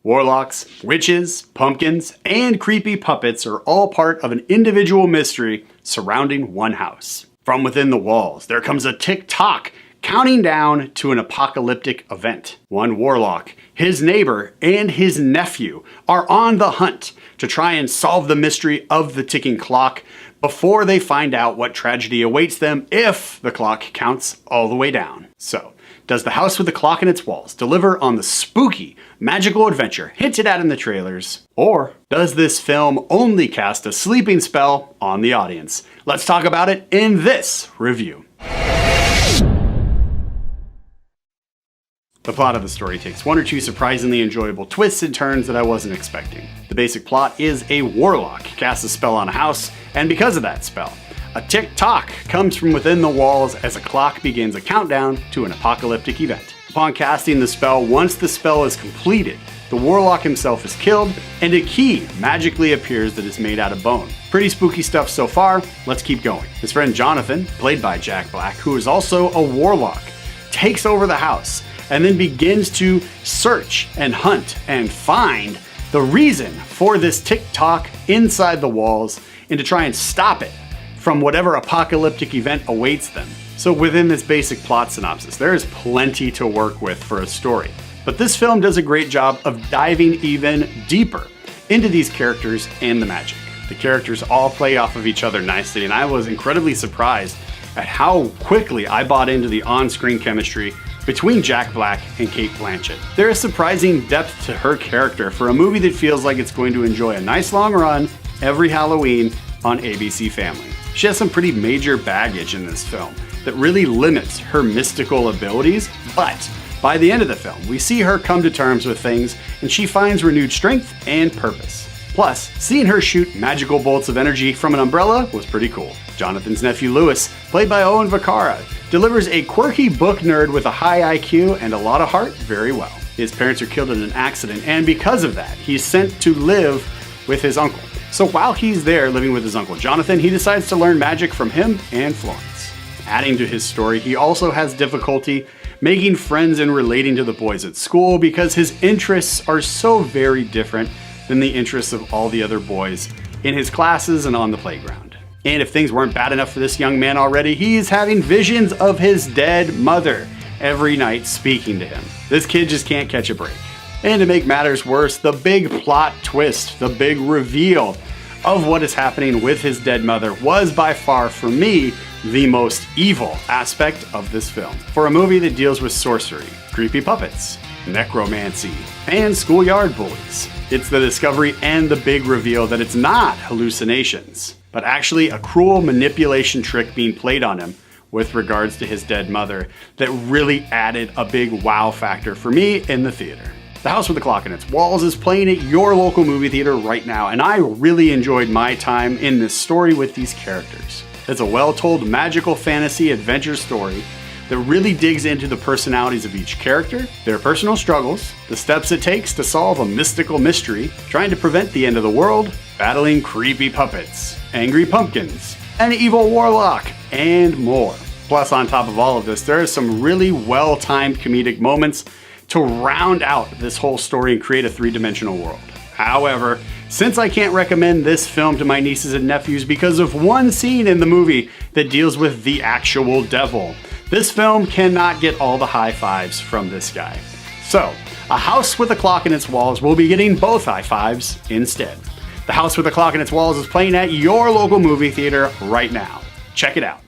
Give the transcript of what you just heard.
Warlocks, witches, pumpkins, and creepy puppets are all part of an individual mystery surrounding one house. From within the walls, there comes a tick-tock counting down to an apocalyptic event. One warlock, his neighbor, and his nephew are on the hunt to try and solve the mystery of the ticking clock before they find out what tragedy awaits them if the clock counts all the way down. So, does the house with the clock in its walls deliver on the spooky, magical adventure hinted at in the trailers? Or does this film only cast a sleeping spell on the audience? Let's talk about it in this review. The plot of the story takes one or two surprisingly enjoyable twists and turns that I wasn't expecting. The basic plot is a warlock casts a spell on a house, and because of that spell, a tick-tock comes from within the walls as a clock begins a countdown to an apocalyptic event. Upon casting the spell, once the spell is completed, the warlock himself is killed, and a key magically appears that is made out of bone. Pretty spooky stuff so far, let's keep going. His friend Jonathan, played by Jack Black, who is also a warlock, takes over the house and then begins to search and hunt and find the reason for this tick-tock inside the walls and to try and stop it from whatever apocalyptic event awaits them. So within this basic plot synopsis, there is plenty to work with for a story. But this film does a great job of diving even deeper into these characters and the magic. The characters all play off of each other nicely, and I was incredibly surprised at how quickly I bought into the on-screen chemistry between Jack Black and Cate Blanchett. There is surprising depth to her character for a movie that feels like it's going to enjoy a nice long run every Halloween on ABC Family. She has some pretty major baggage in this film that really limits her mystical abilities, but by the end of the film, we see her come to terms with things and she finds renewed strength and purpose. Plus, seeing her shoot magical bolts of energy from an umbrella was pretty cool. Jonathan's nephew Lewis, played by Owen Vacara, delivers a quirky book nerd with a high IQ and a lot of heart very well. His parents are killed in an accident, and because of that, he's sent to live with his uncle. So while he's there living with his uncle Jonathan, he decides to learn magic from him and Florence. Adding to his story, he also has difficulty making friends and relating to the boys at school because his interests are so very different than the interests of all the other boys in his classes and on the playground. And if things weren't bad enough for this young man already, he's having visions of his dead mother every night speaking to him. This kid just can't catch a break. And to make matters worse, the big plot twist, the big reveal of what is happening with his dead mother was by far, for me, the most evil aspect of this film. For a movie that deals with sorcery, creepy puppets, necromancy, and schoolyard bullies, it's the discovery and the big reveal that it's not hallucinations, but actually a cruel manipulation trick being played on him with regards to his dead mother that really added a big wow factor for me in the theater. The House with the Clock in Its Walls is playing at your local movie theater right now, and I really enjoyed my time in this story with these characters. It's a well-told magical fantasy adventure story that really digs into the personalities of each character, their personal struggles, the steps it takes to solve a mystical mystery, trying to prevent the end of the world, battling creepy puppets, angry pumpkins, an evil warlock, and more. Plus, on top of all of this, there are some really well-timed comedic moments to round out this whole story and create a three-dimensional world. However, since I can't recommend this film to my nieces and nephews because of one scene in the movie that deals with the actual devil, this film cannot get all the high fives from this guy. So, A House with a Clock in Its Walls will be getting both high fives instead. The House with a Clock in Its Walls is playing at your local movie theater right now. Check it out.